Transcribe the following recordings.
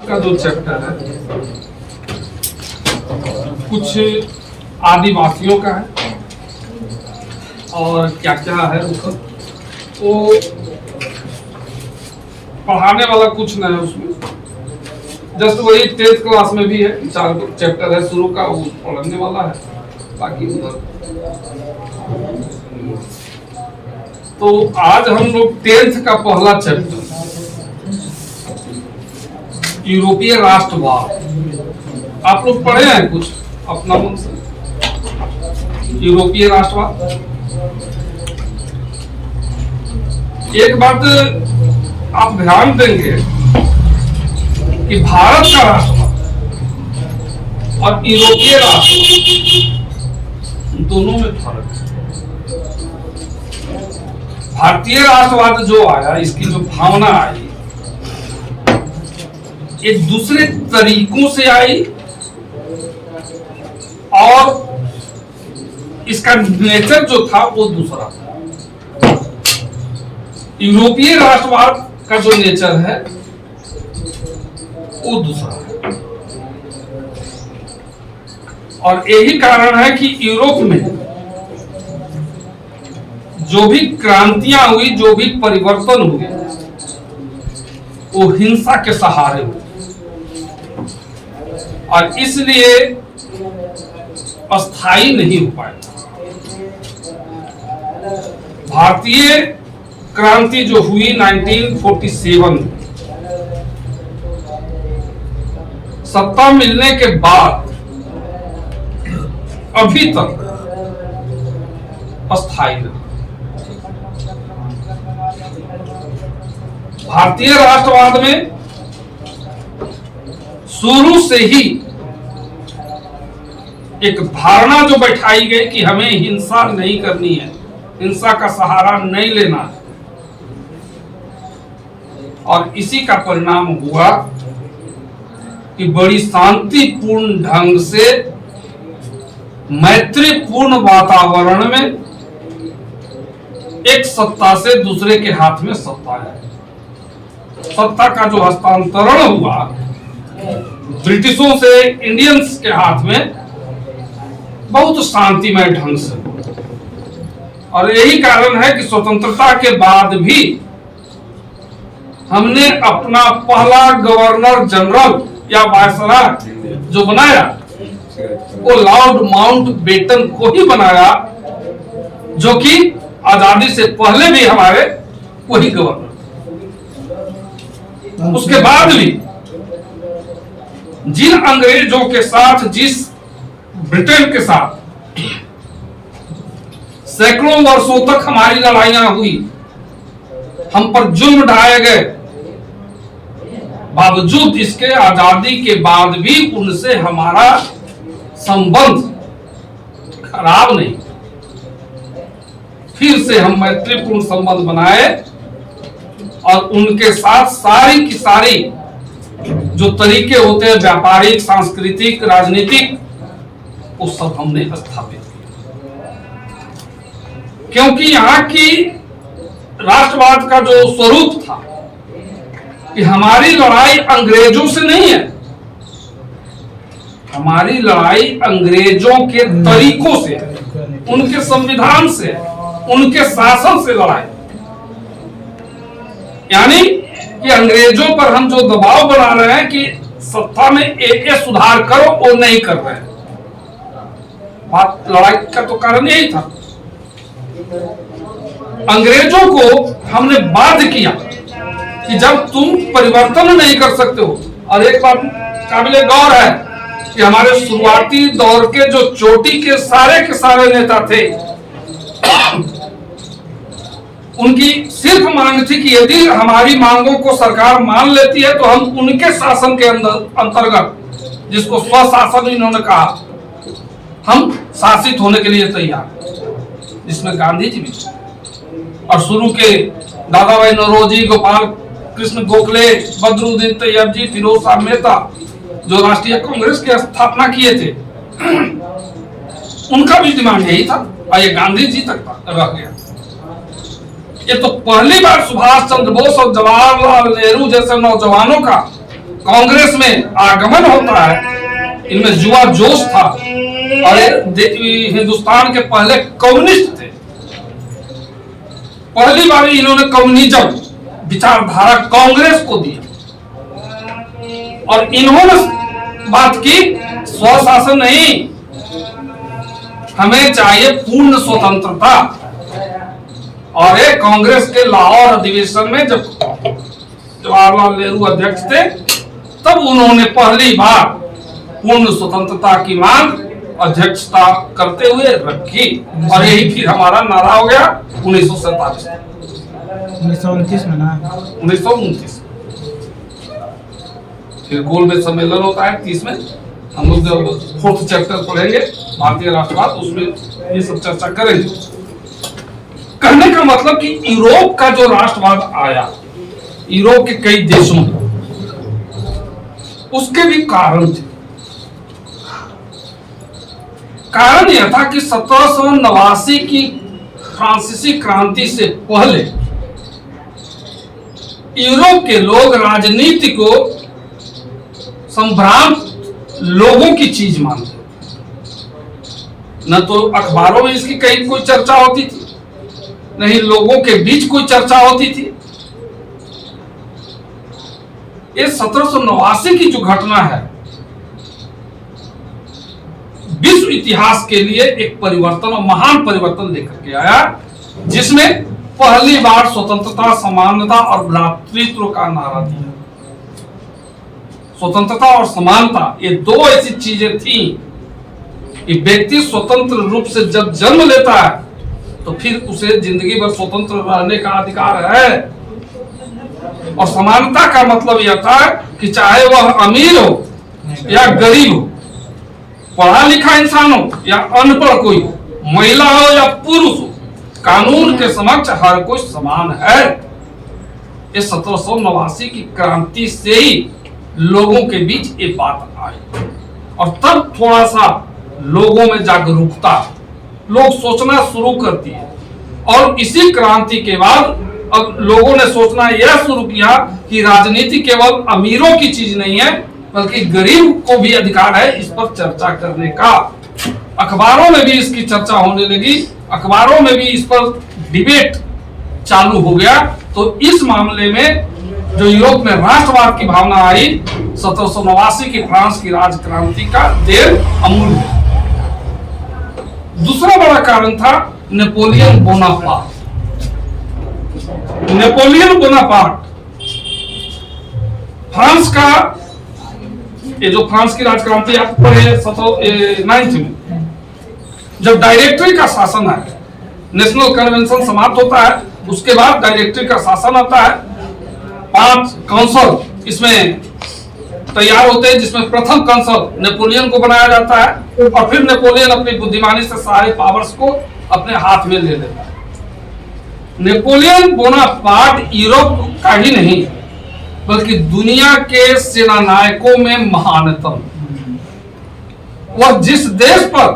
का जो चैप्टर है कुछ आदिवासियों का है और क्या क्या है उसका वो पढ़ाने वाला कुछ नहीं है उसमें, जस्ट वही 10th क्लास में भी है। 4 चैप्टर है शुरू का, वो पढ़ने वाला है। बाकी तो आज हम लोग 10th का पहला चैप्टर यूरोपीय राष्ट्रवाद, आप लोग पढ़े हैं कुछ अपना मन से? यूरोपीय राष्ट्रवाद, एक बात आप ध्यान देंगे कि भारत का राष्ट्रवाद और यूरोपीय राष्ट्रवाद दोनों में फर्क है। भारतीय राष्ट्रवाद जो आया, इसकी जो भावना आई, एक दूसरे तरीकों से आई और इसका नेचर जो था वो दूसरा था। यूरोपीय राष्ट्रवाद का जो नेचर है वो दूसरा है और यही कारण है कि यूरोप में जो भी क्रांतियां हुई, जो भी परिवर्तन हुए, वो हिंसा के सहारे हुए और इसलिए अस्थायी नहीं हो पाए। भारतीय क्रांति जो हुई 1947 में, सत्ता मिलने के बाद अभी तक अस्थायी रहा। भारतीय राष्ट्रवाद में शुरू से ही एक धारणा जो बैठाई गई कि हमें हिंसा नहीं करनी है, हिंसा का सहारा नहीं लेना है, और इसी का परिणाम हुआ कि बड़ी शांतिपूर्ण ढंग से मैत्रीपूर्ण वातावरण में एक सत्ता से दूसरे के हाथ में सत्ता है। सत्ता का जो हस्तांतरण हुआ ब्रिटिशों से इंडियंस के हाथ में बहुत शांतिमय ढंग से, और यही कारण है कि स्वतंत्रता के बाद भी हमने अपना पहला गवर्नर जनरल या वायसराय जो बनाया वो लॉर्ड माउंटबेटन को ही बनाया, जो कि आजादी से पहले भी हमारे वही गवर्नर। उसके बाद भी जिन अंग्रेजों के साथ, जिस ब्रिटेन के साथ सैकड़ों वर्षों तक हमारी लड़ाइयां हुई, हम पर जुल्म ढाए गए, बावजूद इसके आजादी के बाद भी उनसे हमारा संबंध खराब नहीं। फिर से हम मैत्रीपूर्ण संबंध बनाए और उनके साथ सारी की सारी जो तरीके होते हैं व्यापारिक, सांस्कृतिक, राजनीतिक, वो सब हमने स्थापित किया। क्योंकि यहाँ की राष्ट्रवाद का जो स्वरूप था कि हमारी लड़ाई अंग्रेजों से नहीं है, हमारी लड़ाई अंग्रेजों के तरीकों से, उनके संविधान से, उनके शासन से लड़ाई। यानी कि अंग्रेजों पर हम जो दबाव बना रहे हैं कि सत्ता में एक सुधार करो, वो नहीं कर रहे हैं। बात लड़ाई का तो कारण यही था। अंग्रेजों को हमने बाध्य किया कि जब तुम परिवर्तन नहीं कर सकते हो, और एक बात काबिले गौर है कि हमारे शुरुआती दौर के जो चोटी के सारे नेता थे, उनकी सिर्फ मांग थी कि यदि हमारी मांगों को सरकार मान लेती है तो हम उनके शासन के अंतर्गत, जिसको स्वशासन इन्होंने कहा, हम शासित होने के लिए तैयार, जिसमें गांधी जी भी और शुरू के दादा भाई नौरोजी, गोपाल कृष्ण गोखले, बदरुद्दीन तैयबजी, फिरोज शाह मेहता जो राष्ट्रीय कांग्रेस की स्थापना किए थे, उनका भी डिमांड यही था और ये गांधी जी तक रह गया। ये तो पहली बार सुभाष चंद्र बोस और जवाहरलाल नेहरू जैसे नौजवानों का कांग्रेस में आगमन होता है, इनमें युवा जोश था और हिंदुस्तान के पहले कम्युनिस्ट थे। पहली बार इन्होंने कम्युनिज्म विचारधारा कांग्रेस को दिया और इन्होंने बात की स्वशासन नहीं, हमें चाहिए पूर्ण स्वतंत्रता। और ये कांग्रेस के लाहौर अधिवेशन में जब जवाहरलाल नेहरू अध्यक्ष थे तब उन्होंने पहली बार पूर्ण स्वतंत्रता की मांग अध्यक्षता करते हुए रखी और यही फिर हमारा नारा हो गया 1947 1929 में ना 1929। फिर गोलमेज सम्मेलन होता है 30 में, हम लोग जब 4th चैप्टर पढ़ेंगे भारतीय राष्ट्रवाद उसमें ये सब चर्चा करेंगे। कहने का मतलब कि यूरोप का जो राष्ट्रवाद आया यूरोप के कई देशों में, उसके भी कारण थे। कारण यह था कि 1789 की फ्रांसीसी क्रांति से पहले यूरोप के लोग राजनीति को संभ्रांत लोगों की चीज मानते, न तो अखबारों में इसकी कहीं कोई चर्चा होती थी, नहीं लोगों के बीच कोई चर्चा होती थी। ये 1789 की जो घटना है विश्व इतिहास के लिए एक परिवर्तन और महान परिवर्तन लेकर के आया, जिसमें पहली बार स्वतंत्रता, समानता और भ्रातृत्व का नारा दिया। स्वतंत्रता और समानता ये दो ऐसी चीजें थी कि व्यक्ति स्वतंत्र रूप से जब जन्म लेता है तो फिर उसे जिंदगी भर स्वतंत्र रहने का अधिकार है। और समानता का मतलब यह था कि चाहे वह अमीर हो या गरीब हो, पढ़ा लिखा इंसान हो या अनपढ़ कोई हो, महिला हो या पुरुष हो, कानून के समक्ष हर कोई समान है। इस 1789 की क्रांति से ही लोगों के बीच ये बात आई और तब थोड़ा सा लोगों में जागरूकता, लोग सोचना शुरू करती है। और इसी क्रांति के बाद अब लोगों ने सोचना यह शुरू किया कि राजनीति केवल अमीरों की चीज नहीं है बल्कि गरीब को भी अधिकार है इस पर चर्चा करने का। अखबारों में भी इसकी चर्चा होने लगी, अखबारों में भी इस पर डिबेट चालू हो गया। तो इस मामले में जो यूरोप में राष्ट्रवाद की भावना आई 1789 की फ्रांस की राजक्रांति का देर अमूल्य है। दूसरा बड़ा कारण था Napoleon Bonaparte. Napoleon Bonaparte France का, ये जो फ्रांस की राजक्रांति आप पढ़े 9th में, जब डायरेक्टरी का शासन आया, नेशनल कन्वेंशन समाप्त होता है, उसके बाद डायरेक्टरी का शासन आता है। 5 काउंसिल इसमें तैयार होते हैं, जिसमें प्रथम काउंसिल नेपोलियन को बनाया जाता है और फिर नेपोलियन अपनी बुद्धिमानी से सारे पावर्स को अपने हाथ में ले लेता है। नेपोलियन बोनापार्ट यूरोप का ही नहीं बल्कि दुनिया के सेनानायकों में महानतम। वह जिस देश पर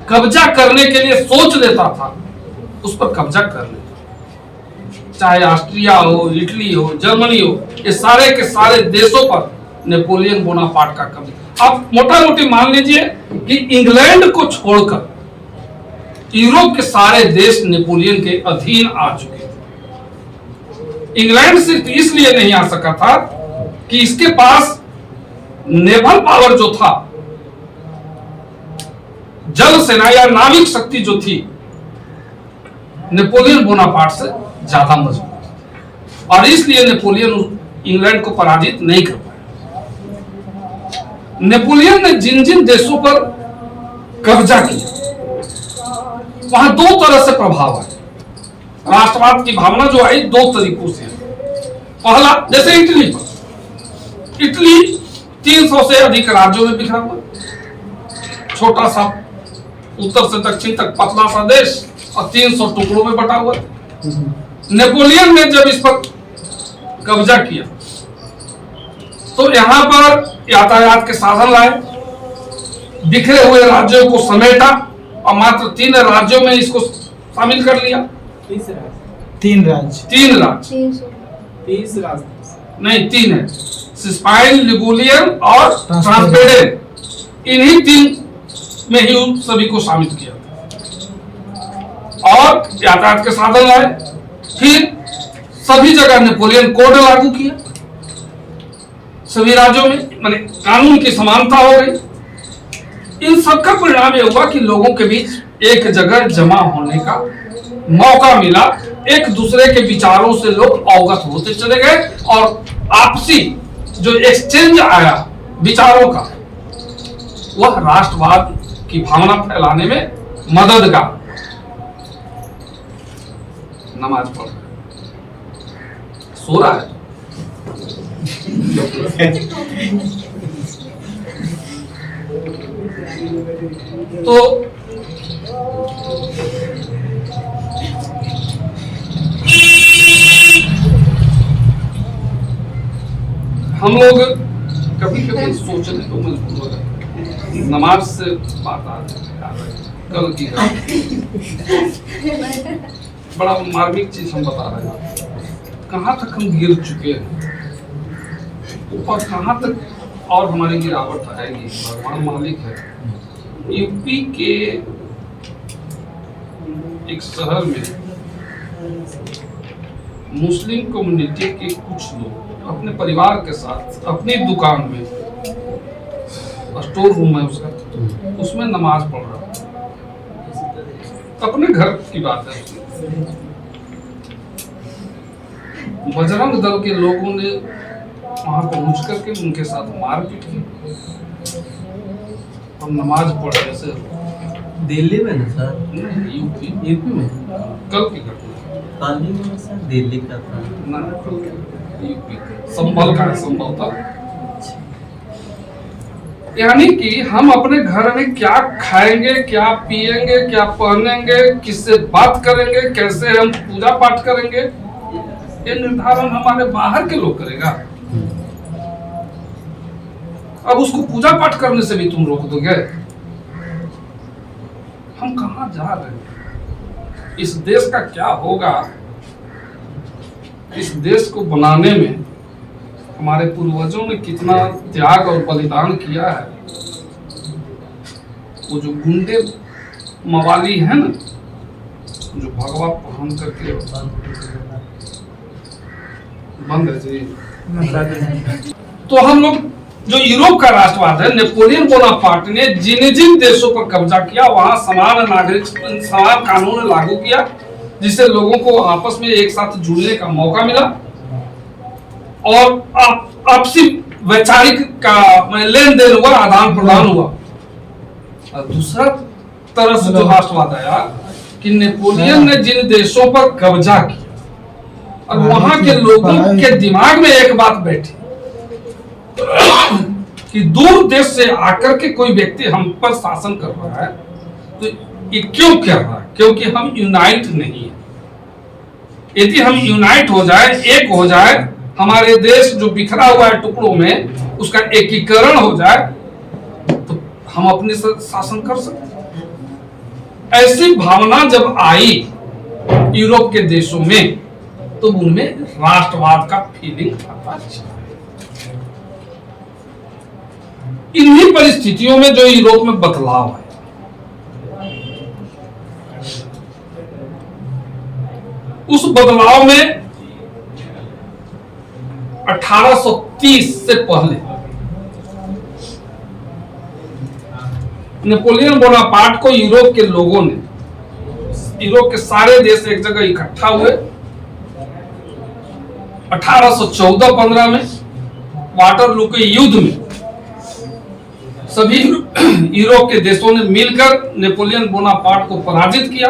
कब्जा करने के लिए सोच लेता था उस पर कब्जा कर लेता, चाहे ऑस्ट्रिया हो, इटली हो, जर्मनी हो, ये सारे के सारे देशों पर नेपोलियन बोनापार्ट का कब्जा। आप मोटा मोटी मान लीजिए कि इंग्लैंड को छोड़कर यूरोप के सारे देश नेपोलियन के अधीन आ चुके थे। इंग्लैंड सिर्फ इसलिए नहीं आ सका था कि इसके पास नेवल पावर जो था, जल सेना या नाविक शक्ति जो थी, नेपोलियन बोनापार्ट से ज्यादा मजबूत, और इसलिए नेपोलियन इंग्लैंड को पराजित नहीं कर पाया। नेपोलियन ने जिन जिन देशों पर कब्जा किया वहां 2 तरह से प्रभाव है। राष्ट्रवाद की भावना जो आई 2 तरीकों से। पहला, जैसे इटली पर, इटली 300 से अधिक राज्यों में बिखरा हुआ, छोटा सा उत्तर से दक्षिण तक पतला सा देश और 300 टुकड़ों में बटा हुआ। नेपोलियन ने जब इस पर कब्जा किया तो यहां पर यातायात के साधन लाए, बिखरे हुए राज्यों को समेटा और मात्र 3 राज्यों में इसको शामिल कर लिया। 3 राज्य नहीं 3 है, सिस्पाइन, लिगुलियन और ट्रांसपेडेंट, इन्हीं 3 में ही उन सभी को शामिल किया और यातायात के साधन लाए। फिर सभी जगह नेपोलियन कोड लागू किया, सभी राज्यों में, माने कानून की समानता हो गई। इन सब का परिणाम यह हुआ कि लोगों के बीच एक जगह जमा होने का मौका मिला, एक दूसरे के विचारों से लोग अवगत होते चले गए और आपसी जो एक्सचेंज आया विचारों का, वह राष्ट्रवाद की भावना फैलाने में मददगार। नमाज पढ़ सो रहा है तो हम लोग कभी कभी सोचने को मजबूर हो जाते, नमाज से बात आ रही कल की बड़ा मार्मिक चीज हम बता रहे हैं, कहाँ तक हम गिर चुके हैं और कहाँ तक और हमारी गिरावट आएगी, भगवान मालिक है। यूपी के एक शहर में मुस्लिम कम्युनिटी के कुछ लोग अपने परिवार के साथ अपनी दुकान में, स्टोर रूम है उसका, उसमें नमाज पढ़ रहा, अपने घर की बात है। बजरंग दल के लोगों ने वहां पहुंच करके उनके साथ मारपीट की और नमाज पढ़ने से। दिल्ली में ना सर? यूपी में कल की घटना, काली में सर, दिल्ली का था ना, यूपी संभल का, संभल था। यानी कि हम अपने घर में क्या खाएंगे, क्या पिएंगे, क्या पहनेंगे, किससे बात करेंगे, कैसे हम पूजा पाठ करेंगे, ये निर्धारण हमारे बाहर के लोग करेगा। अब उसको पूजा पाठ करने से भी तुम रोक दोगे? हम कहां जा रहे हैं? इस देश का क्या होगा? इस देश को बनाने में हमारे पूर्वजों ने कितना त्याग और बलिदान किया है। वो जो गुंडे मवाली है ना, जो भगवा पहन करके बंद है जी, तो हम लोग जो यूरोप का राष्ट्रवाद है, नेपोलियन बोनापार्ट ने जिन जिन देशों पर कब्जा किया वहां समान नागरिक समान कानून लागू किया, जिससे लोगों को आपस में एक साथ जुड़ने का मौका मिला और आपसी वैचारिक का लेन देन हुआ, आदान प्रदान हुआ। और दूसरा तरह से जो राष्ट्रवाद आया कि नेपोलियन ने जिन देशों पर कब्जा किया और वहां के लोगों के दिमाग में एक बात बैठी कि दूर देश से आकर के कोई व्यक्ति हम पर शासन कर रहा है, तो ये क्यों कर रहा है? क्योंकि हम यूनाइट नहीं है। यदि हम यूनाइट हो जाए, एक हो जाए, हमारे देश जो बिखरा हुआ है टुकड़ों में, उसका एकीकरण हो जाए, तो हम अपने शासन कर सकते। ऐसी भावना जब आई यूरोप के देशों में, तो उनमें राष्ट्रवाद का फीलिंग आता। इन्हीं परिस्थितियों में जो यूरोप में बदलाव है, उस बदलाव में 1830 से पहले नेपोलियन बोनापार्ट को यूरोप के लोगों ने, यूरोप के सारे देश एक जगह इकट्ठा हुए। 1814-15 में वाटरलू के युद्ध में सभी यूरोप के देशों ने मिलकर नेपोलियन बोनापार्ट को पराजित किया।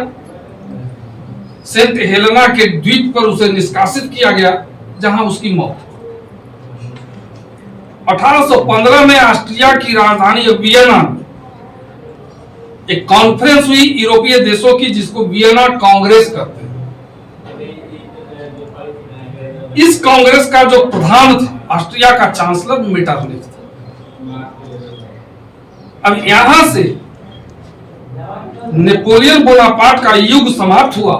सेंट हेलेना के द्वीप पर उसे निष्कासित किया गया, जहां उसकी मौत। 1815 में ऑस्ट्रिया की राजधानी वियना एक कॉन्फ्रेंस हुई यूरोपीय देशों की, जिसको वियना कांग्रेस कहते हैं। इस कांग्रेस का जो प्रधान था, ऑस्ट्रिया का चांसलर मेटरनिख था। अब यहां से नेपोलियन बोनापार्ट का युग समाप्त हुआ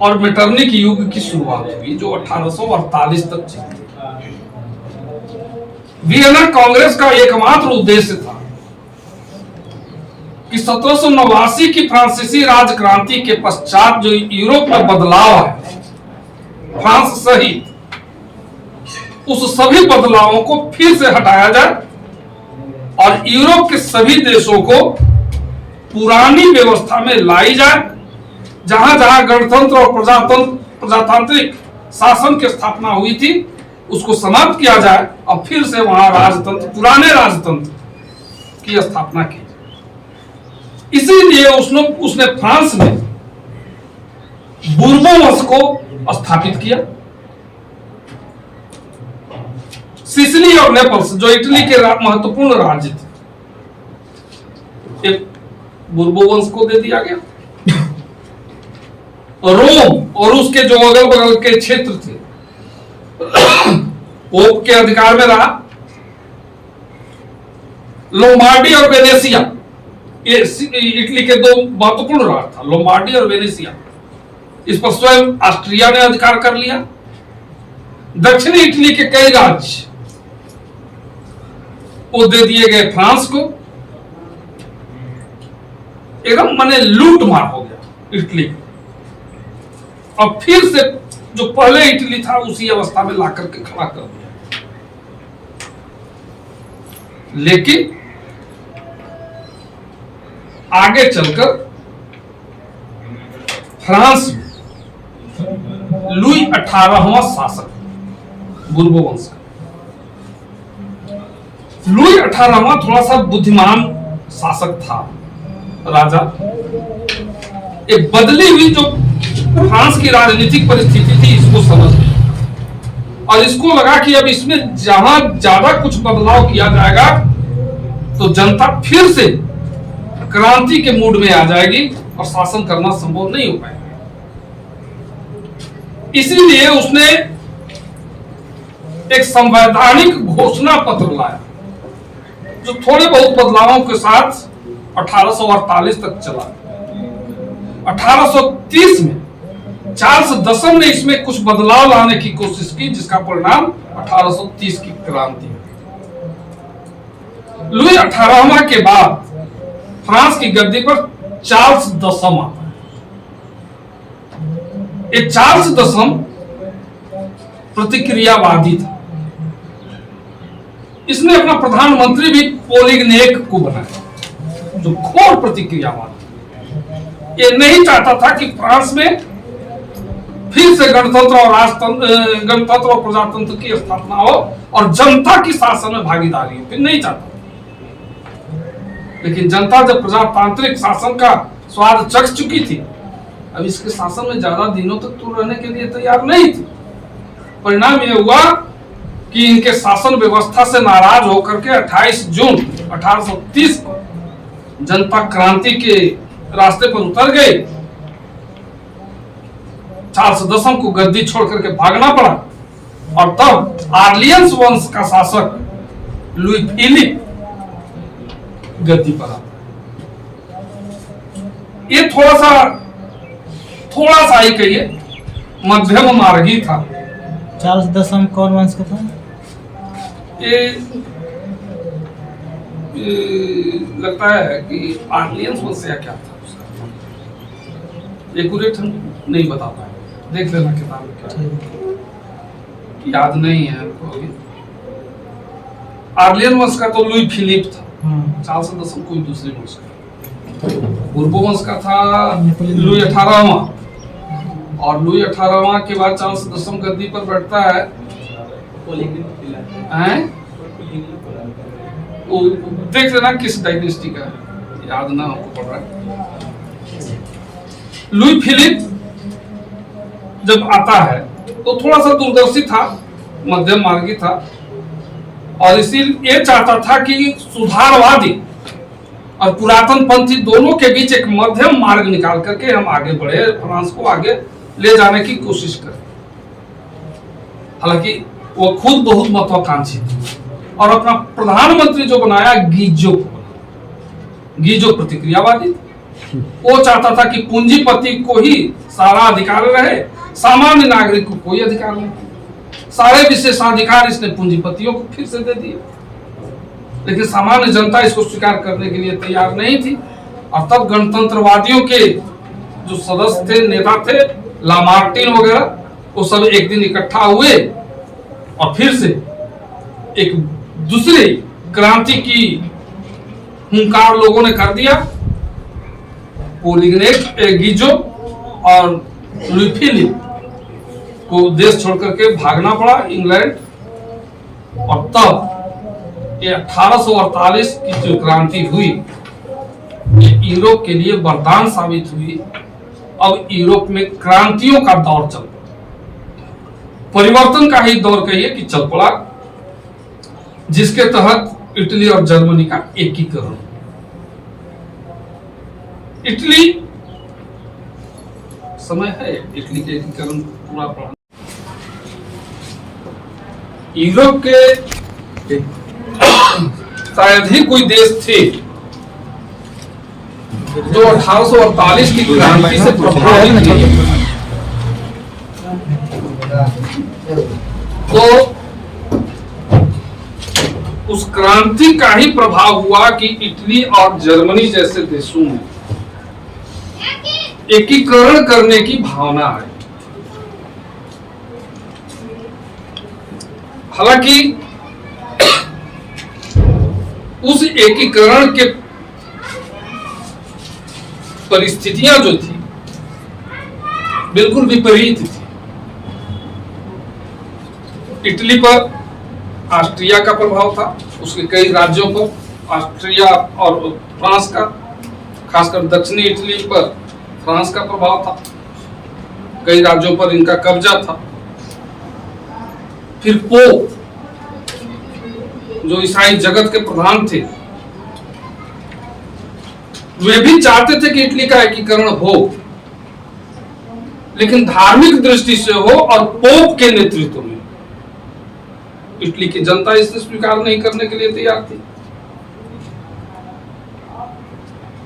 और मेटरनिख युग की शुरुआत हुई, जो 1848 तक चली। वियना कांग्रेस का एकमात्र उद्देश्य था कि 1789 की फ्रांसीसी राजक्रांति के पश्चात जो यूरोप में बदलाव है, फ्रांस सहित, उस सभी बदलावों को फिर से हटाया जाए और यूरोप के सभी देशों को पुरानी व्यवस्था में लाई जाए, जहां जहां गणतंत्र और प्रजातांत्रिक शासन की स्थापना हुई थी उसको समाप्त किया जाए और फिर से वहां राजतंत्र, पुराने राजतंत्र की स्थापना की। इसीलिए उसने फ्रांस में बुर्बो वंश को स्थापित किया। सिसिली और नेपल्स जो इटली के महत्वपूर्ण राज्य थे, एक बुर्बो वंश को दे दिया गया। रोम और उसके जो अगल बगल के क्षेत्र थे पोप के अधिकार में रहा। लोम्बार्डी और वेनेसिया, ये इटली के दो महत्वपूर्ण राज्य था, लोम्बार्डी और वेनेसिया। इस पर स्वयं ऑस्ट्रिया ने अधिकार कर लिया। दक्षिणी इटली के कई राज्य वो दे दिए गए फ्रांस को। एकदम माने लूट मार हो गया इटली। और फिर से जो पहले इटली था उसी अवस्था में लाकर के खड़ा कर दिया। लेकिन आगे चलकर फ्रांस में लुई 18वां शासक बुर्बो वंश का, लुई 18वां थोड़ा सा बुद्धिमान शासक था, राजा। एक बदली हुई जो फ्रांस की राजनीतिक परिस्थिति थी इसको समझ और इसको लगा कि अब इसमें जहां ज्यादा कुछ बदलाव किया जाएगा तो जनता फिर से क्रांति के मूड में आ जाएगी और शासन करना संभव नहीं हो पाएगा। इसीलिए उसने एक संवैधानिक घोषणा पत्र लाया जो थोड़े बहुत बदलावों के साथ 1848 तक चला। 1830 में चार्ल्स दसम ने इसमें कुछ बदलाव लाने की कोशिश की, जिसका परिणाम 1830 की क्रांति। लुई 18वां के बाद फ्रांस की गद्दी पर चार्ल्स दसम आता है। ये चार्ल्स दसम प्रतिक्रियावादी था। इसने अपना प्रधानमंत्री भी पोलिग्नेक को बनाया जो घोर प्रतिक्रियावादी। ये नहीं चाहता था कि फ्रांस में फिर से गणतंत्र और प्रजातंत्र की स्थापना हो और जनता की शासन में भागीदारी हो, फिर नहीं चाहता। लेकिन जनता जब प्रजातांत्रिक शासन का स्वाद चख चुकी थी, अब इसके शासन में ज्यादा दिनों तक तो रहने के लिए तैयार नहीं थी। परिणाम यह हुआ कि इनके शासन व्यवस्था से नाराज होकर के 28 जून 1830 को जनता क्रांति के रास्ते पर उतर गई। चार्ल्स दसम को गद्दी छोड़ करके भागना पड़ा और तब आर्लियंस वंश का शासक लुई फिलिप गद्दी पर आता। ये थोड़ा सा ही कहिए मध्यम मार्गी था। चार्ल्स दसम कौन वंश का था? ये लगता है कि आर्लियंस वंश या क्या था उसका, एक्यूरेट हम नहीं बता पाए, देख लेना किताब में क्या, याद नहीं है हमको अभी। आर्लियन वंश का तो लुई फिलिप था। चार्ल्स दसम कोई दूसरे वंश का। बुर्बो वंश का था लुई 18वां और लुई 18वां के बाद चार्ल्स दसम गद्दी पर बैठता है। देख लेना किस डायनेस्टी का है, याद ना हमको पड़ रहा है। लुई फिलिप जब आता है तो थोड़ा सा दूरदर्शी था, मध्यम मार्गी था और इसीलिए ये चाहता था कि सुधारवादी और पुरातन पंथी दोनों के बीच एक मध्यम मार्ग निकाल करके हम आगे बढ़े, फ्रांस को आगे ले जाने की कोशिश करें। हालांकि वो खुद बहुत महत्वाकांक्षी थे और अपना प्रधानमंत्री जो बनाया गीजो प्रतिक्रियावादी। वो चाहता था कि पूंजीपति को ही सारा अधिकार रहे, सामान्य नागरिक को कोई अधिकार नहीं। सारे विशेषाधिकार इसने पूंजीपतियों को फिर से दे दिए, लेकिन सामान्य जनता इसको स्वीकार करने के लिए तैयार नहीं थी। और तब गणतंत्रवादियों के जो सदस्य थे, नेता थे, लामार्टिन वगैरह, वो सब एक दिन इकट्ठा हुए और फिर से एक दूसरी क्रांति की हुंकार लोगों ने कर दिया। पोलिग्नेट गिजो और लुई फिलिप को देश छोड़ करके भागना पड़ा इंग्लैंड। और तब ये 1848 की जो क्रांति हुई, ये यूरोप के लिए वरदान साबित हुई। अब यूरोप में क्रांतियों का दौर चल पड़ा, परिवर्तन का ही दौर कहिए कि चल पड़ा, जिसके तहत इटली और जर्मनी का एकीकरण। इटली समय है इटली के एकीकरण पूरा पड़ा। यूरोप के शायद ही कोई देश थे जो 1848 की क्रांति से प्रभावित नहीं हुए। तो उस क्रांति का ही प्रभाव हुआ कि इटली और जर्मनी जैसे देशों में एकीकरण करने की भावना आई। हालांकि उस एकीकरण के परिस्थितियां जो थी बिल्कुल विपरीत थी। इटली पर ऑस्ट्रिया का प्रभाव था, उसके कई राज्यों पर, ऑस्ट्रिया और फ्रांस का, खासकर दक्षिणी इटली पर फ्रांस का प्रभाव था, कई राज्यों पर इनका कब्जा था। फिर पोप जो ईसाई जगत के प्रधान थे, वे भी चाहते थे कि इटली का एकीकरण हो, लेकिन धार्मिक दृष्टि से हो और पोप के नेतृत्व में। इटली की जनता इसे स्वीकार नहीं करने के लिए तैयार थी।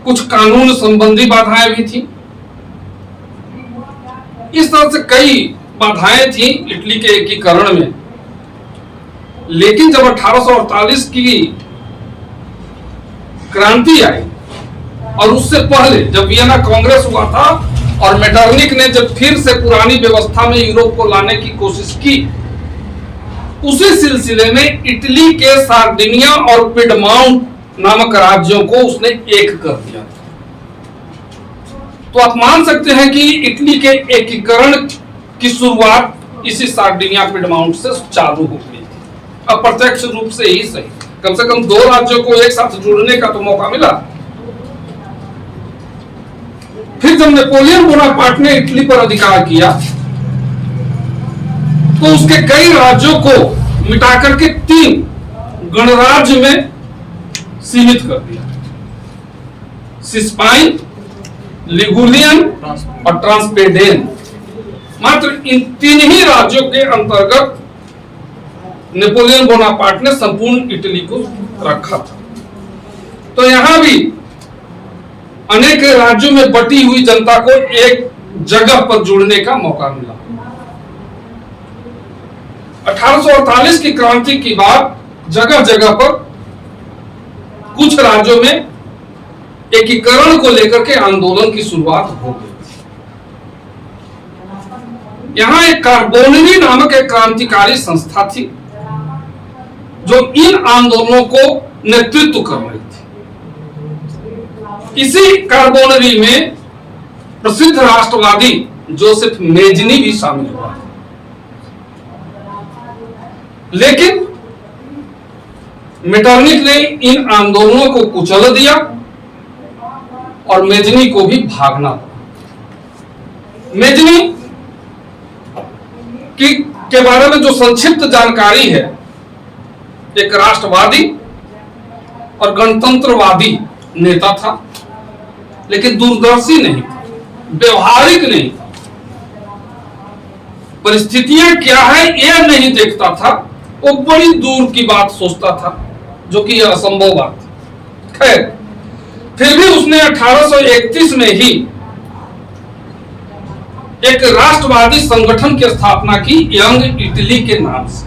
कुछ कानून संबंधी बाधाएं भी थी। इस तरह से कई बाधाएं थी इटली के एकीकरण में। लेकिन जब 1848 की क्रांति आई और उससे पहले जब वियना कांग्रेस हुआ था और मेटरनिक ने जब फिर से पुरानी व्यवस्था में यूरोप को लाने की कोशिश की, उसी सिलसिले में इटली के सार्डिनिया और पिडमाउंट नामक राज्यों को उसने एक कर दिया। तो आप मान सकते हैं कि इटली के एकीकरण की शुरुआत इसी सार्डिनिया पिडमाउंट से चालू हो गई। अप्रत्यक्ष रूप से ही सही, कम से कम दो राज्यों को एक साथ जोड़ने का तो मौका मिला। फिर जब नेपोलियन बोनापार्ट ने इटली पर अधिकार किया तो उसके कई राज्यों को मिटाकर के 3 गणराज्य में सीमित कर दिया। सिस्पाइन, लिगुलियन और ट्रांसपेडेन। मात्र इन 3 ही राज्यों के अंतर्गत नेपोलियन बोनापार्ट ने संपूर्ण इटली को रखा था। तो यहां भी अनेक राज्यों में बटी हुई जनता को एक जगह पर जुड़ने का मौका मिला। 1848 की क्रांति के बाद जगह जगह पर कुछ राज्यों में एकीकरण को लेकर के आंदोलन की शुरुआत हो गई। यहां एक कार्बोनेरी नामक एक क्रांतिकारी संस्था थी जो इन आंदोलनों को नेतृत्व कर रही थी। इसी कार्बोनेरी में प्रसिद्ध राष्ट्रवादी जोसेफ मेजनी भी शामिल हुआ। लेकिन मेटरनिक ने इन आंदोलनों को कुचल दिया और मेजनी को भी भागना पड़ा। मेजनी के बारे में जो संक्षिप्त जानकारी है, एक राष्ट्रवादी और गणतंत्रवादी नेता था, लेकिन दूरदर्शी नहीं था, व्यवहारिक नहीं था, परिस्थितियां क्या है यह नहीं देखता था। वो बड़ी दूर की बात सोचता था, जो कि यह असंभव बात थी। खैर, फिर भी उसने 1831 में ही एक राष्ट्रवादी संगठन की स्थापना की यंग इटली के नाम से।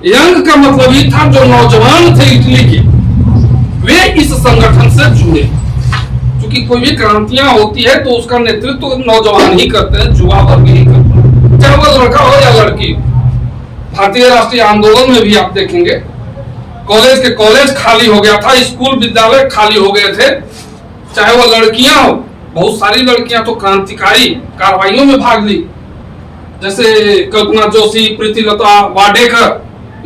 यंग का मतलब ही था जो नौजवान थे इटली के, वे इस संगठन से जुड़े। क्योंकि कोई भी क्रांतियां होती है तो उसका नेतृत्व तो नौजवान ही करते हैं, युवा वर्ग ही करता है, चाहे वो लड़का हो या लड़की। भारतीय राष्ट्रीय आंदोलन में भी आप देखेंगे कॉलेज के कॉलेज खाली हो गया था, स्कूल विद्यालय खाली हो गए थे, चाहे वो लड़कियां हो। बहुत सारी लड़कियां तो क्रांतिकारी कार्रवाइयों में भाग ली, जैसे कल्पना जोशी, प्रीतिलता वाडेकर,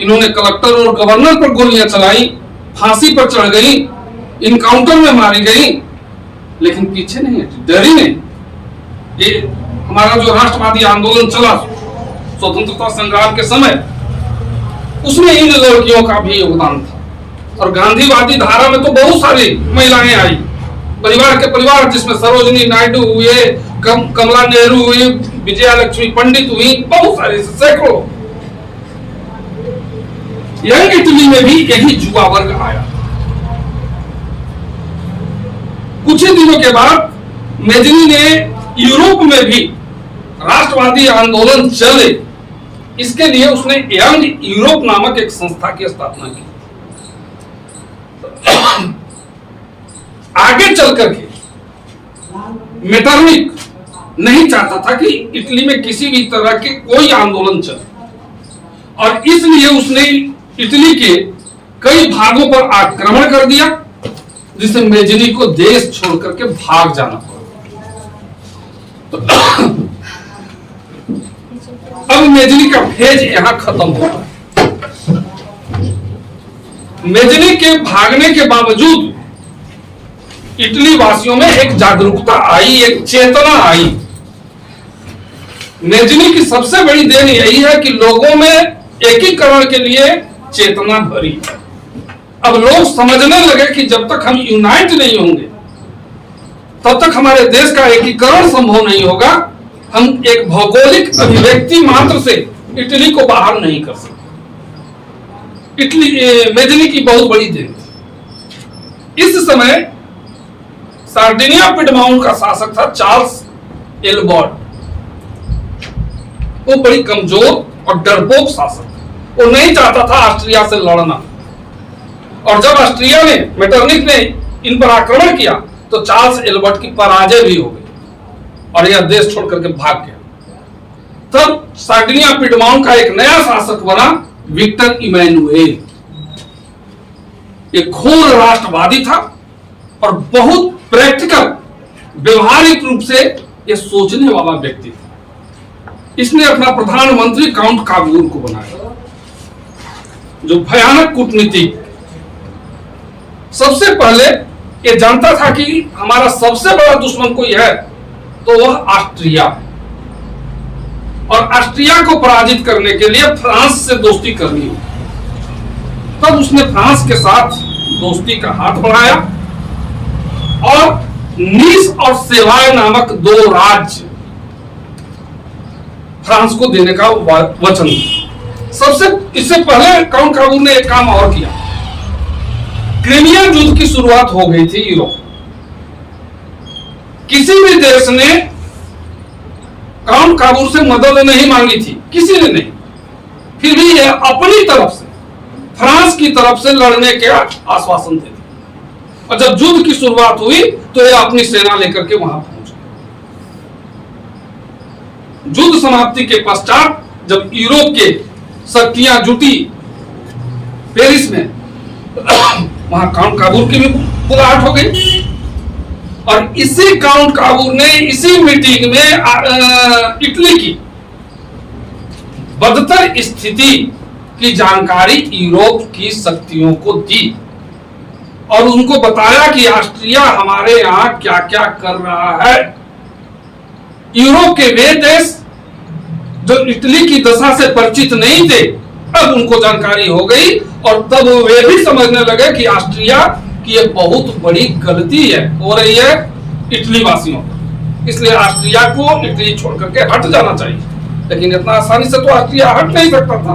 इन्होंने कलेक्टर और गवर्नर पर गोलियां चलाई, फांसी पर चढ़ गई, इनकाउंटर में मारी गई, लेकिन पीछे नहीं हटी, डरी नहीं। ये हमारा जो राष्ट्रवादी आंदोलन चला स्वतंत्रता संग्राम के समय, उसमें इन लड़कियों का भी योगदान था। और गांधीवादी धारा में तो बहुत सारी महिलाएं आई, परिवार के परिवार, जिसमें सरोजिनी नायडू हुए, कमला नेहरू हुई, विजया लक्ष्मी पंडित हुई, बहुत सारे सैकड़ों। यंग इटली में भी यही युवा वर्ग आया। कुछ ही दिनों के बाद मेजनी ने यूरोप में भी राष्ट्रवादी आंदोलन चले, इसके लिए उसने यंग यूरोप नामक एक संस्था की स्थापना की। आगे चल करके मेटरनिक नहीं चाहता था कि इटली में किसी भी तरह के कोई आंदोलन चले, और इसलिए उसने इटली के कई भागों पर आक्रमण कर दिया, जिससे मेजनी को देश छोड़ करके भाग जाना पड़ा। अब मेजनी का फेज यहां खत्म हो गया। मेजनी के भागने के बावजूद इटली वासियों में एक जागरूकता आई, एक चेतना आई। मेजनी की सबसे बड़ी देन यही है कि लोगों में एकीकरण के लिए चेतना भरी। अब लोग समझने लगे कि जब तक हम यूनाइट नहीं होंगे तब तक हमारे देश का एकीकरण संभव नहीं होगा। हम एक भौगोलिक अभिव्यक्ति मात्र से इटली को बाहर नहीं कर सकते। इटली मेजनी की बहुत बड़ी देन थी। इस समय सार्डिनिया पिडमाउंट का शासक था चार्ल्स एल्बर्ट। वो बड़ी कमजोर और डरपोक शासक था। वो नहीं चाहता था ऑस्ट्रिया से लड़ना, और जब ऑस्ट्रिया ने, मेटरनिक ने इन पर आक्रमण किया तो चार्ल्स एल्बर्ट की पराजय भी हो गई और यह देश छोड़ करके भाग गया। तब सार्डिनिया पिडमाउंट का एक नया शासक बना विक्टर इमैनुएल। एक घोर राष्ट्रवादी था और बहुत प्रैक्टिकल, व्यवहारिक रूप से यह सोचने वाला व्यक्ति था। इसने अपना प्रधानमंत्री काउंट काबूल को बनाया, जो भयानक कूटनीतिक। सबसे पहले यह जानता था कि हमारा सबसे बड़ा दुश्मन कोई है तो वह ऑस्ट्रिया है, और ऑस्ट्रिया को पराजित करने के लिए फ्रांस से दोस्ती करनी होगी। तब उसने फ्रांस के साथ दोस्ती का हाथ बढ़ाया और नीस और सेवाय नामक दो राज्य फ्रांस को देने का वचन दिया। इससे पहले काउंट काबूल ने एक काम और किया। क्रीमिया युद्ध की शुरुआत हो गई थी यूरोप। किसी भी देश ने काउंट काबूल से मदद नहीं मांगी थी, किसी ने नहीं। फिर भी यह अपनी तरफ से फ्रांस की तरफ से लड़ने के आश्वासन देते, और जब युद्ध की शुरुआत हुई तो यह अपनी सेना लेकर के वहां पहुंच गए। युद्ध समाप्ति के पश्चात जब यूरोप के शक्तियां जुटी पेरिस में, वहां काउंट काबूल की भी बुलाहट हो गई, और इसी काउंट काबूल ने इसी मीटिंग में इटली की बदतर स्थिति की जानकारी यूरोप की शक्तियों को दी, और उनको बताया कि ऑस्ट्रिया हमारे यहां क्या क्या कर रहा है। यूरोप के वे देश जो इटली की दशा से परिचित नहीं थे, अब उनको जानकारी हो गई, और तब वे भी समझने लगे कि ऑस्ट्रिया की ये बहुत बड़ी गलती है, हो रही है इटली वासियों को। इसलिए ऑस्ट्रिया को इटली छोड़ करके हट जाना चाहिए। लेकिन इतना आसानी से तो ऑस्ट्रिया हट नहीं सकता था,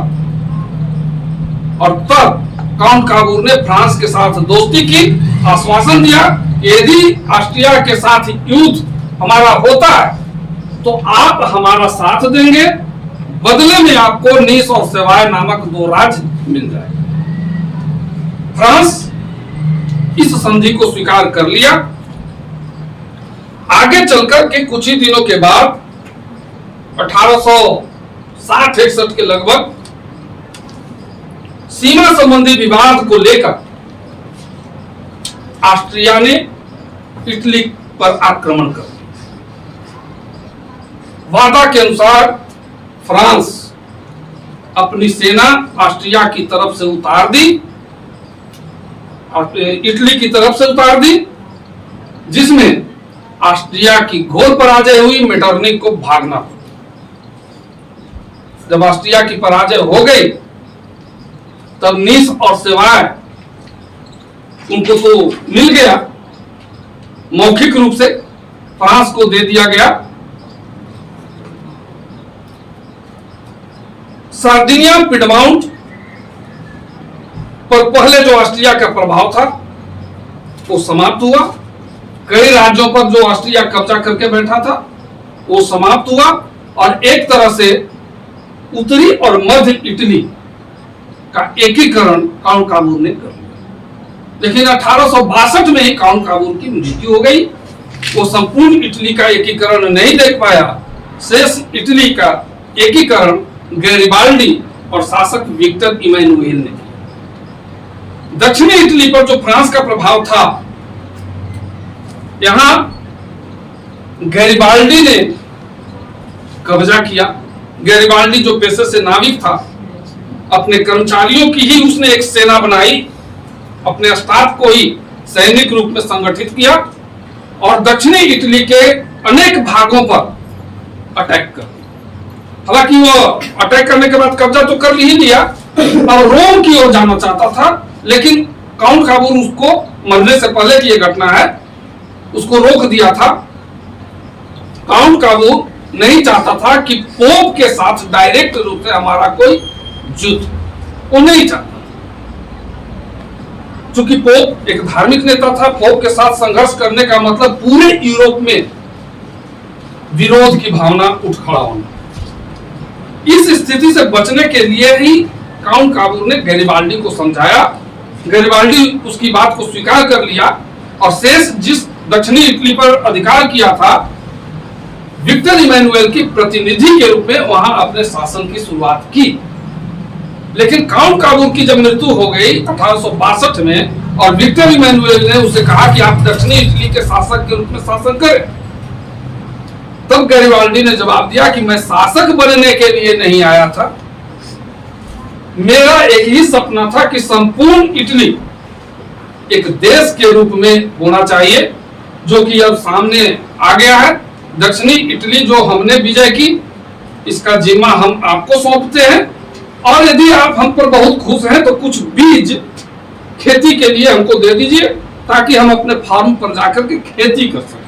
और तब काउंट काबूल ने फ्रांस के साथ दोस्ती की, आश्वासन दिया यदि ऑस्ट्रिया के साथ युद्ध हमारा होता है तो आप हमारा साथ देंगे, बदले में आपको नीस और सेवाय नामक 2 राज्य मिल जाएंगे। फ्रांस इस संधि को स्वीकार कर लिया। आगे चलकर के कुछ ही दिनों के बाद 1860-61 के लगभग सीमा संबंधी विवाद को लेकर ऑस्ट्रिया ने इटली पर आक्रमण कर दिया। वादा के अनुसार फ्रांस अपनी सेना ऑस्ट्रिया की तरफ से उतार दी, इटली की तरफ से उतार दी, जिसमें ऑस्ट्रिया की घोर पराजय हुई। मेटरनिख को भागना पड़ा। जब ऑस्ट्रिया की पराजय हो गई तब नीस और सेवाय उनको तो मिल गया, मौखिक रूप से फ्रांस को दे दिया गया। सार्डिनिया पिडमाउंट पर पहले जो ऑस्ट्रिया का प्रभाव था वो समाप्त हुआ। कई राज्यों पर जो ऑस्ट्रिया कब्जा करके बैठा था वो समाप्त हुआ और एक तरह से उत्तरी और मध्य इटली का एकीकरण काउंट काबूल ने कर लिया। लेकिन 1862 में ही काउंट काबूल की मृत्यु हो गई। वो संपूर्ण इटली का एकीकरण नहीं देख पाया। शेष इटली का एकीकरण गैरिबाल्डी और शासक विक्टर इमैनुएल ने किया। दक्षिणी इटली पर जो फ्रांस का प्रभाव था, यहां गैरिबाल्डी ने कब्जा किया। गैरिबाल्डी जो पेशे से नाविक था, अपने कर्मचारियों की ही उसने एक सेना बनाई, अपने स्टाफ को ही सैनिक रूप में संगठित किया और दक्षिणी इटली के अनेक भागों पर अटैक कर दिया। हालांकि वो अटैक करने के बाद कब्जा तो कर ही लिया और रोम की ओर जाना चाहता था, लेकिन काउंट काबूल उसको मरने से पहले की यह घटना है, उसको रोक दिया था। काउंट काबूल नहीं चाहता था कि पोप के साथ डायरेक्ट रूप से हमारा कोई युद्ध, वो नहीं चाहता। चूंकि पोप एक धार्मिक नेता था, पोप के साथ संघर्ष करने का मतलब पूरे यूरोप में विरोध की भावना उठ खड़ा होना। इस स्थिति से बचने के लिए ही काउंट काबूल ने गैरिबाल्डी को समझाया। गैरिबाल्डी उसकी बात को स्वीकार कर लिया और शेष जिस दक्षिणी इटली पर अधिकार किया था, विक्टर इमैनुएल की प्रतिनिधि के रूप में वहां अपने शासन की शुरुआत की। लेकिन काउंट काबूल की जब मृत्यु हो गई 1862 में और विक्टर इमैनुएल ने उसे कहा कि आप दक्षिणी इटली के शासक के रूप में शासन करें, तब गैरिबाल्डी ने जवाब दिया कि मैं शासक बनने के लिए नहीं आया था, मेरा एक ही सपना था कि संपूर्ण इटली एक देश के रूप में होना चाहिए, जो कि अब सामने आ गया है। दक्षिणी इटली जो हमने विजय की, इसका जिम्मा हम आपको सौंपते हैं और यदि आप हम पर बहुत खुश हैं तो कुछ बीज खेती के लिए हमको दे दीजिए ताकि हम अपने फार्म पर जाकर के खेती कर सकें।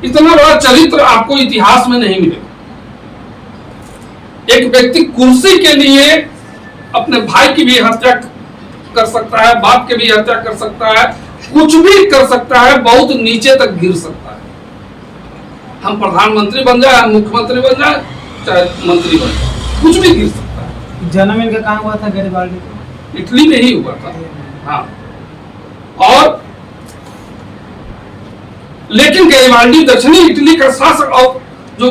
इतना बड़ा चरित्र आपको इतिहास में नहीं मिलेगा। एक व्यक्ति कुर्सी के लिए अपने भाई की भी हत्या कर सकता है, बाप के भी हत्या कर सकता है, कुछ भी कर सकता है, बहुत नीचे तक गिर सकता है। हम प्रधानमंत्री बन जाए, मुख्यमंत्री बन जाए, चाहे मंत्री बन जाए, कुछ भी गिर सकता है। जन्म इनका कहाँ हुआ था गैरिबाल्डी को? इटली में ही हुआ था। हाँ, और लेकिन गैरिबाल्डी दक्षिणी इटली का शासक और जो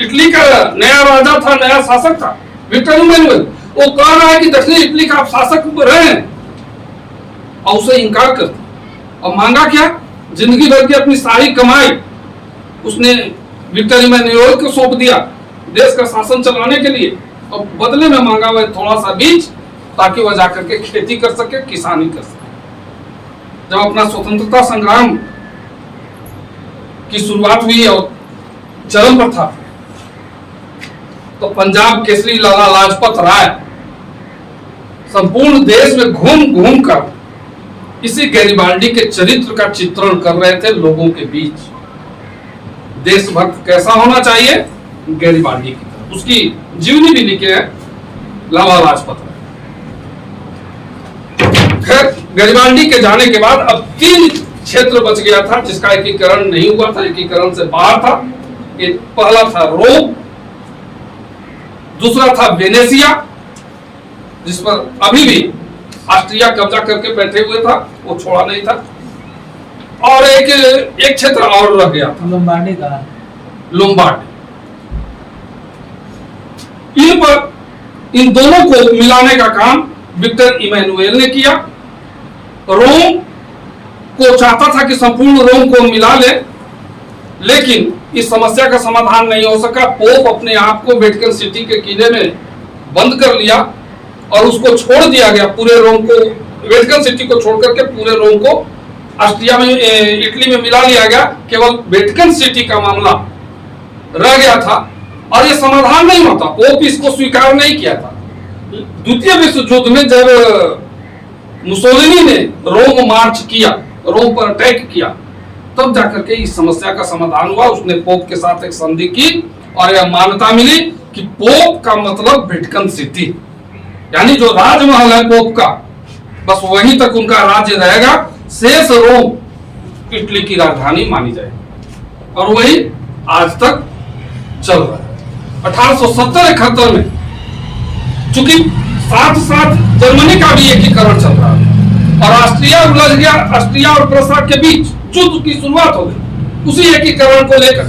इटली का नया राजा था, नया शासक था विक्टर इमैनुएल, वो कह रहा है कि दक्षिणी इटली का आप शासक रहे और उसे इनकार कर दिया। और मांगा क्या? जिंदगी भर की अपनी सारी कमाई उसने विक्टर इमैनुएल को सौंप दिया देश का शासन चलाने के लिए, और बदले में मांगा हुआ थोड़ा सा बीज ताकि वह जाकर के खेती कर सके, किसानी कर सके। जब अपना स्वतंत्रता संग्राम की शुरुआत हुई और चरम पर था, तो पंजाब केसरी लाला लाजपत राय संपूर्ण देश में घूम घूम कर इसी गैरिबाल्डी के चरित्र का चित्रण कर रहे थे लोगों के बीच। देशभक्त कैसा होना चाहिए, गैरिबाल्डी की तरह। उसकी जीवनी भी लिखे है लाला लाजपत राय। खैर, गैरिबाल्डी के जाने के बाद अब 3 क्षेत्र बच गया था जिसका एकीकरण नहीं हुआ था, एकीकरण से बाहर था। कि पहला था रोम, दूसरा था वेनेसिया, जिस पर अभी भी ऑस्ट्रिया कब्जा करके बैठे हुए था, वो छोड़ा नहीं था, और एक क्षेत्र और रह गया था, लोम्बार्डी का। लोम्बार्ड। इन दोनों को मिलाने का काम विक्टर इमैनुएल ने किया। रोम को चाहता था कि संपूर्ण रोम को मिला ले, लेकिन इस समस्या का समाधान नहीं हो सका। पोप अपने आप को वेटिकन सिटी के किले में बंद कर लिया और उसको छोड़ दिया गया, पूरे रोम को, वेटिकन सिटी को छोड़ करके पूरे रोम को ऑस्ट्रिया में, इटली में मिला लिया गया। केवल वेटिकन सिटी का मामला रह गया था और यह समाधान नहीं होता। पोप इसको स्वीकार नहीं किया था। द्वितीय विश्व युद्ध में जब मुसोलिनी ने रोम मार्च किया, रोम पर अटैक किया, तब जाकर के इस समस्या का समाधान हुआ। उसने पोप के साथ एक संधि की और यह मान्यता मिली कि पोप का मतलब वेटिकन सिटी, यानी जो राजमहल है पोप का, बस वहीं तक उनका राज्य रहेगा। शेष रोम इटली की राजधानी मानी जाएगी और वही आज तक चल रहा है। 1870-71 में चूंकि साथ साथ जर्मनी का भी एकीकरण चल रहा है और ऑस्ट्रिया उलझ गया, ऑस्ट्रिया और प्रसा के बीच युद्ध की शुरुआत हो गई। उसी एकीकरण को लेकर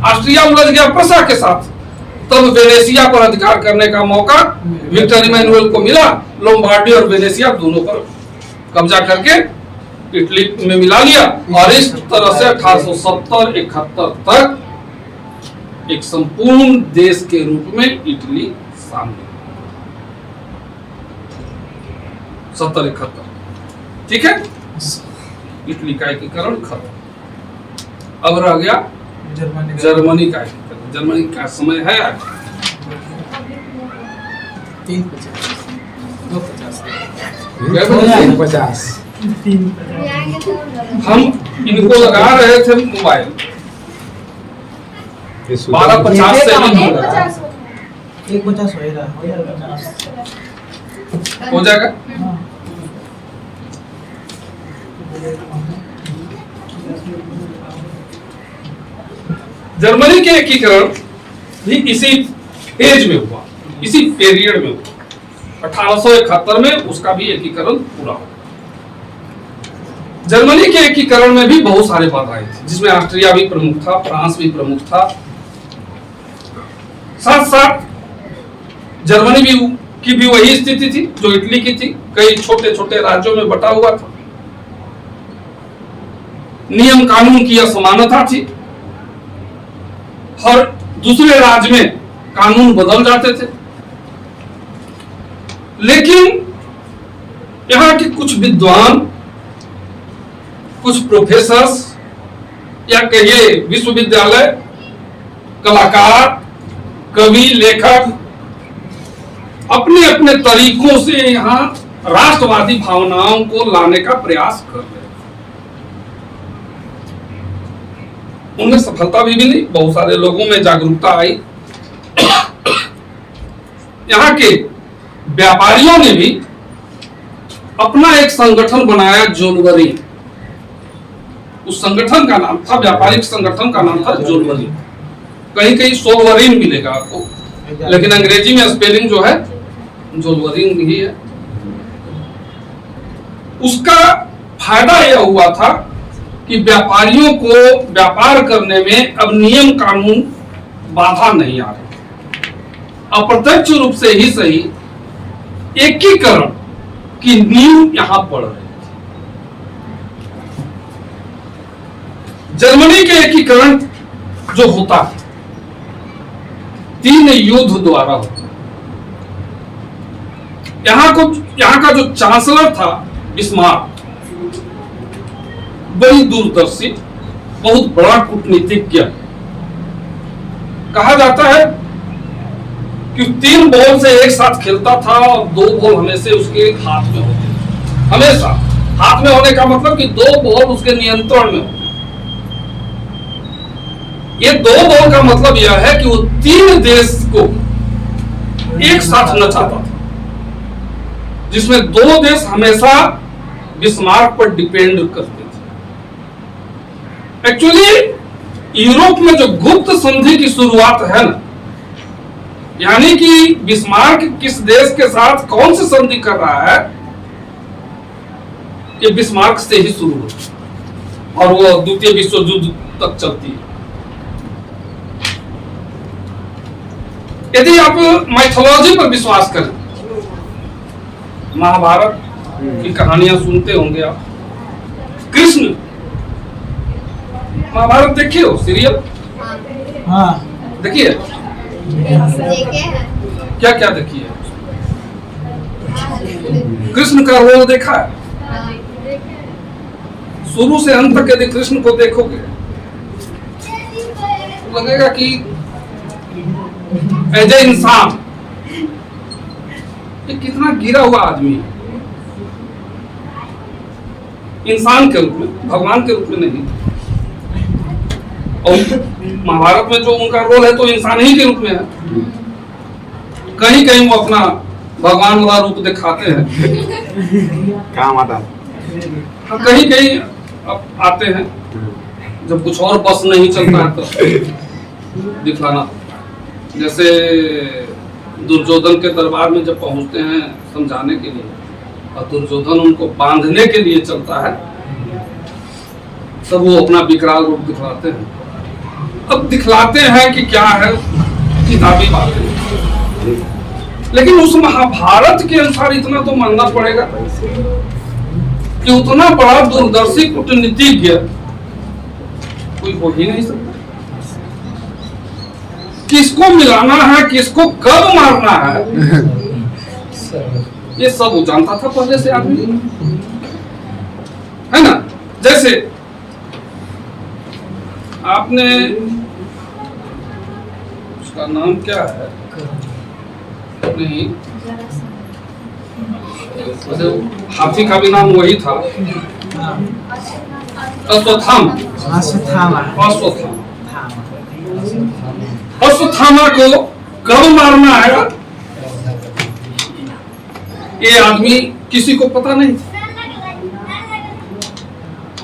ऑस्ट्रिया उलझ गया प्रसा के साथ, तब वेनेसिया पर अधिकार करने का मौका विक्टर इमैनुएल को मिला। लोम्बार्डी और वेनेसिया दोनों पर कब्जा करके इटली में मिला लिया और इस तरह से 1870-71 तक एक संपूर्ण देश के रूप में इटली सामने 70-71, ठीक है। इटली का एकीकरण खत्म। अब रह गया जर्मनी का एकीकरण। जर्मनी का समय है 350। हम इनको लगा रहे थे मोबाइल 12:50 से नहीं हो रहा है। 1:50 हो जाएगा। जर्मनी के एकीकरण भी इसी फेज में हुआ, इसी पीरियड में हुआ। 1871 में उसका भी एकीकरण पूरा हुआ। जर्मनी के एकीकरण में भी बहुत सारे बाधाएं थी, जिसमें ऑस्ट्रिया भी प्रमुख था, फ्रांस भी प्रमुख था। साथ साथ जर्मनी की भी वही स्थिति थी जो इटली की थी, कई छोटे छोटे राज्यों में बटा हुआ था। नियम कानून की असमानता थी, हर दूसरे राज्य में कानून बदल जाते थे। लेकिन यहां के कुछ विद्वान, कुछ प्रोफेसर्स या कहिए विश्वविद्यालय, कलाकार, कवि, लेखक अपने अपने तरीकों से यहां राष्ट्रवादी भावनाओं को लाने का प्रयास कर रहे हैं। उनमें सफलता भी मिली, बहुत सारे लोगों में जागरूकता आई। यहाँ के व्यापारियों ने भी अपना एक संगठन बनाया, जोलवरी। उस संगठन का नाम था, व्यापारिक संगठन का नाम था जोलवरी। कहीं कहीं सोलवरीन मिलेगा आपको, लेकिन अंग्रेजी में स्पेलिंग जो है जोलवरीन ही है। उसका फायदा यह हुआ था कि व्यापारियों को व्यापार करने में अब नियम कानून बाधा नहीं आ रही। अप्रत्यक्ष रूप से ही सही एकीकरण की नींव यहां पड़ रही थी। जर्मनी के एकीकरण जो होता है 3 युद्ध द्वारा होता। यहाँ का जो चांसलर था बिस्मार्क, बड़ी दूरदर्शी, बहुत बड़ा कूटनीतिज्ञ। कहा जाता है कि 3 बॉल से एक साथ खेलता था और 2 बॉल हमेशा उसके हाथ में होते थे। हमेशा हाथ में होने का मतलब कि 2 बॉल उसके नियंत्रण में होते। ये 2 बॉल का मतलब यह है कि वो 3 देश को एक साथ नचाता था, जिसमें 2 देश हमेशा बिस्मार्क पर डिपेंड करते थे। एक्चुअली यूरोप में जो गुप्त संधि की शुरुआत है ना, यानी कि बिस्मार्क किस देश के साथ कौन सी संधि कर रहा है, ये बिस्मार्क से ही शुरू होती है और वो द्वितीय विश्व युद्ध तक चलती है। यदि आप माइथोलॉजी पर विश्वास करें, महाभारत की कहानियां सुनते होंगे आप, कृष्ण, महाभारत देखिए हो सीरियल? हाँ देखिए क्या क्या देखिए? कृष्ण का रोल देखा है? शुरू से अंत तक यदि कृष्ण को देखोगे तो लगेगा कि एज ए इंसान ये कितना गिरा हुआ आदमी है, इंसान के रूप में, भगवान के रूप में नहीं। और महाभारत में जो उनका रोल है तो इंसान ही के रूप में है। कहीं कहीं वो अपना भगवान वाला रूप दिखाते हैं, काम आता कहीं कहीं आते हैं जब कुछ और बस नहीं चलता है तो दिखाना। जैसे दुर्योधन के दरबार में जब पहुंचते हैं समझाने के लिए और दुर्योधन उनको बांधने के लिए चलता है, तब वो अपना विकराल रूप दिखलाते हैं। अब दिखलाते हैं कि क्या है, किताबी बात है, लेकिन उस महाभारत के अनुसार इतना तो मानना पड़ेगा कि उतना बड़ा दूरदर्शी कूटनीतिज्ञ कोई हो ही नहीं सकता। किसको मिलाना है, किसको कब मारना है, ये सब वो जानता था पहले से आदमी, है ना। जैसे आपने, उसका नाम क्या है, नहीं हाथी का भी नाम वही था, अश्वत्थामा। अश्वत्थामा को कब मारना है ये आदमी किसी को पता नहीं था।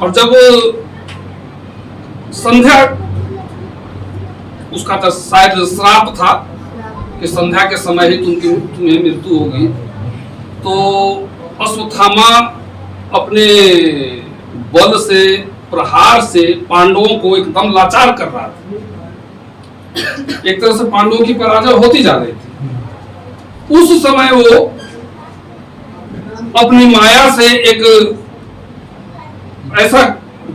और जब संध्या, उसका तो शायद श्राप था कि संध्या के समय ही तुम्हें मृत्यु होगी, तो अश्वत्थामा अपने बल से, प्रहार से पांडवों को एकदम लाचार कर रहा था। एक तरह से पांडवों की पराजय होती जा रही थी। उस समय वो अपनी माया से एक ऐसा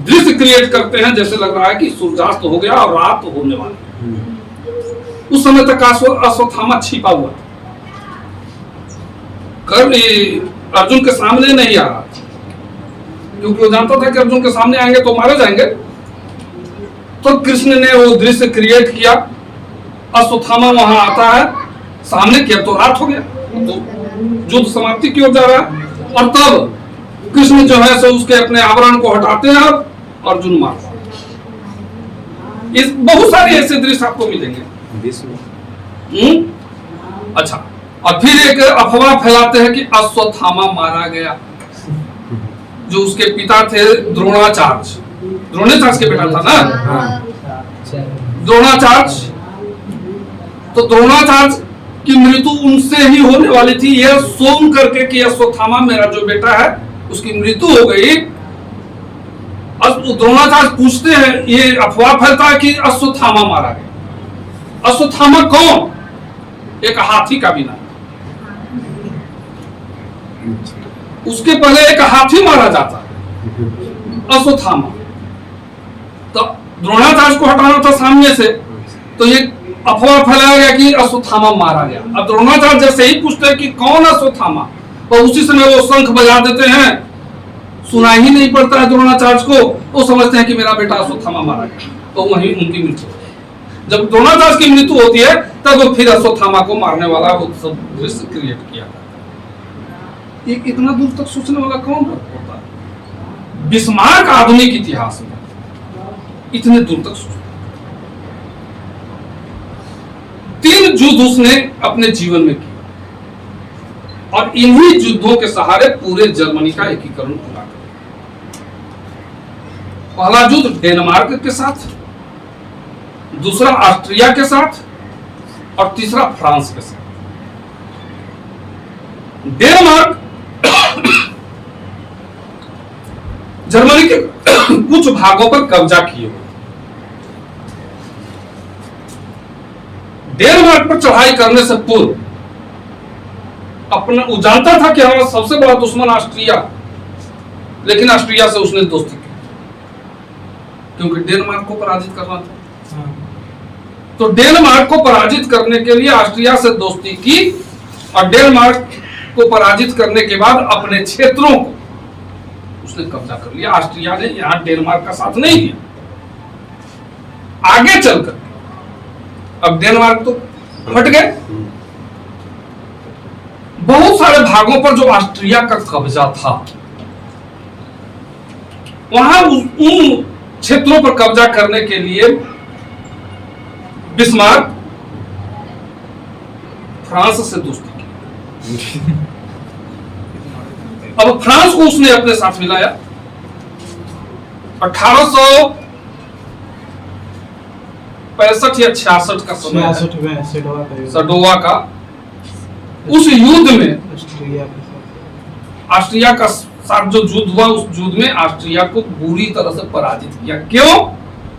दृश्य क्रिएट करते हैं जैसे लग रहा है कि सूर्यास्त हो गया और रात होने वाली। उस समय तक अश्वत्थामा छिपा हुआ था, कभी अर्जुन के सामने नहीं आ रहा, क्योंकि वो जानता था कि अर्जुन के सामने आएंगे तो मारे जाएंगे। तो कृष्ण ने वो दृश्य क्रिएट किया, अश्वत्थामा वहां आता है, सामने किया तो रात हो गया, तो युद्ध समाप्ति की ओर जा रहा है। और तब कृष्ण जो है सो उसके अपने आवरण को हटाते हैं और अर्जुन मारता है। इस बहुत सारे ऐसे दृश्य आपको मिलेंगे। अच्छा, और फिर एक अफवाह फैलाते हैं कि अश्वत्थामा मारा गया, जो उसके पिता थे द्रोणाचार्य, द्रोणाचार्य के बेटा था ना, द्रोणाचार्य। तो द्रोणाचार्य की मृत्यु उनसे ही होने वाली थी, यह सोम करके कि अश्वत्थामा मेरा जो बेटा है उसकी मृत्यु हो गई। द्रोणाचार्य पूछते हैं, ये अफवाह फैलता है कि अश्वत्थामा मारा गया। अश्वत्थामा कौन? एक हाथी का भी नाम, उसके पहले एक हाथी मारा जाता है, अश्वत्थामा। तो द्रोणाचार्य को हटाना था सामने से, तो ये अफवाह फैलाया गया कि अश्वत्थामा मारा गया। अब द्रोणाचार्य जैसे ही पूछते हैं कि कौन अश्वत्थामा, और उसी समय वो शंख बजा देते हैं, सुनाई ही नहीं पड़ता है द्रोणाचार्य को, वो समझते हैं कि मेरा बेटा अश्वत्थामा मारा गया, तो वहीं उनकी मृत्यु। जब द्रोणाचार्य की मृत्यु होती है तब वो फिर अश्वत्थामा को मारने वाला वो सब दृश्य क्रिएट किया। ये इतना दूर तक सोचने वाला कौन होता है? बिस्मार्क आधुनिक इतिहास में इतने दूर तक सोचता। 3 युद्ध उसने अपने जीवन में किया और इन्हीं युद्धों के सहारे पूरे जर्मनी का एकीकरण पूरा कर। पहला युद्ध डेनमार्क के साथ, दूसरा ऑस्ट्रिया के साथ और तीसरा फ्रांस के साथ। डेनमार्क जर्मनी के कुछ भागों पर कब्जा किए हुए। डेनमार्क पर चढ़ाई करने से पूर्व अपना वो जानता था कि हमारा सबसे बड़ा दुश्मन ऑस्ट्रिया, लेकिन ऑस्ट्रिया से उसने दोस्ती की क्योंकि डेनमार्क को पराजित करना था। तो डेनमार्क को पराजित करने के लिए ऑस्ट्रिया से दोस्ती की और डेनमार्क को पराजित करने के बाद अपने क्षेत्रों को उसने कब्जा कर लिया। ऑस्ट्रिया ने यहां डेनमार्क का साथ नहीं दिया। आगे चलकर अब डेनमार्क तो हट गए। बहुत सारे भागों पर जो ऑस्ट्रिया का कब्जा था, वहां उन क्षेत्रों पर कब्जा करने के लिए बिस्मार्क फ्रांस से दोस्ती की। अब फ्रांस को उसने अपने साथ मिलाया। 1865 या 66 का समय है, सडोवा का। उस युद्ध में ऑस्ट्रिया का साथ जो युद्ध हुआ, उस युद्ध में ऑस्ट्रिया को बुरी तरह से पराजित किया। क्यों?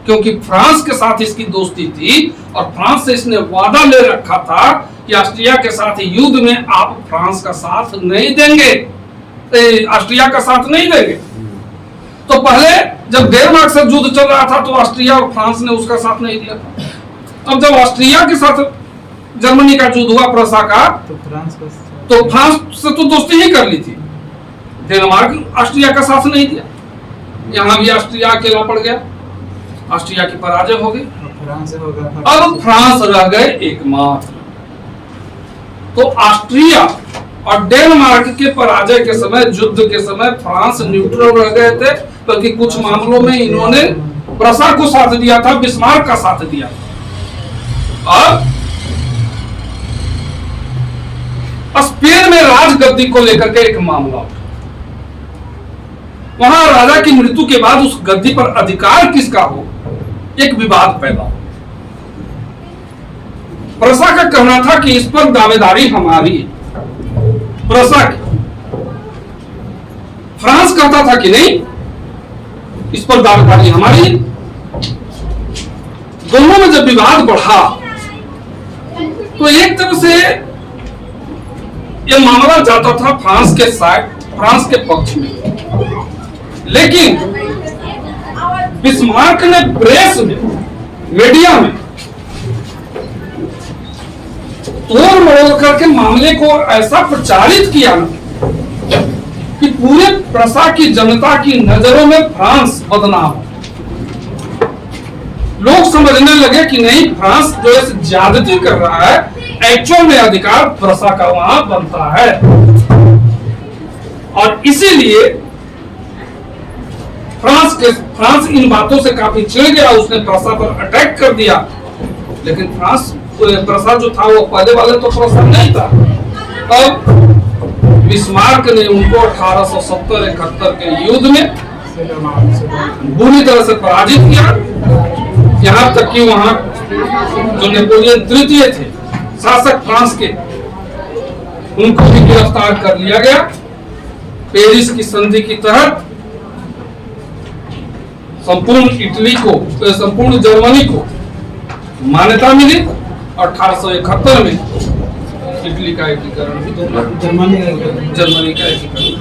क्योंकि फ्रांस के साथ इसकी दोस्ती थी और फ्रांस से इसने वादा ले रखा था कि ऑस्ट्रिया के साथ युद्ध में आप फ्रांस का साथ नहीं देंगे, ऑस्ट्रिया का साथ नहीं देंगे। तो पहले जब डेनमार्क से युद्ध चल रहा था तो ऑस्ट्रिया और फ्रांस ने उसका साथ नहीं दिया था। अब जब ऑस्ट्रिया के साथ जर्मनी का युद्ध हुआ प्रसा का, तो फ्रांस से तो दोस्ती ही कर ली थी। डेनमार्क ऑस्ट्रिया का साथ नहीं दिया। यहां भी ऑस्ट्रिया अकेला पड़ गया, ऑस्ट्रिया की पराजय हो गई। अब फ्रांस रह गए एकमात्र। तो ऑस्ट्रिया और डेनमार्क के पराजय के समय, युद्ध के समय फ्रांस न्यूट्रल रह गए थे, बल्कि कुछ मामलों में इन्होंने प्रसा को साथ दिया था, बिस्मार्क का साथ दिया था। और स्पेन में राजगद्दी को लेकर के एक मामला उठा। वहां राजा की मृत्यु के बाद उस गद्दी पर अधिकार किसका हो, एक विवाद पैदा हो। प्रसा का कहना था कि इस पर दावेदारी हमारी है, प्रसा की। फ्रांस कहता था कि नहीं, इस पर दावेदारी हमारी है। दोनों में जब विवाद बढ़ा तो एक तरह से यह मामला जाता था फ्रांस के साइड, फ्रांस के पक्ष में। लेकिन बिस्मार्क ने प्रेस में, मीडिया में तोड़ मरोड़ करके मामले को ऐसा प्रचारित किया कि पूरे प्रसा की जनता की नजरों में फ्रांस बदनाम हो। लोग समझने लगे कि नहीं, फ्रांस जो है ज्यादती कर रहा है, एक्चुअल में अधिकार प्रसा का वहां बनता है। और इसीलिए फ्रांस इन बातों से काफी चिढ़ गया, उसने प्रसा पर अटैक कर दिया। लेकिन प्रसा जो था वो पहले वाले तो प्रसा नहीं था। अब बिस्मार्क ने उनको 1870-71 के युद्ध में बुरी तरह से पराजित किया। यहां तक कि वहां जो नेपोलियन तृतीय थे, शासक फ्रांस के, उनको भी गिरफ्तार कर लिया गया। पेरिस की संधि के तहत संपूर्ण जर्मनी को मान्यता मिली। 1871 में इटली का एकीकरण, जर्मनी का एकीकरण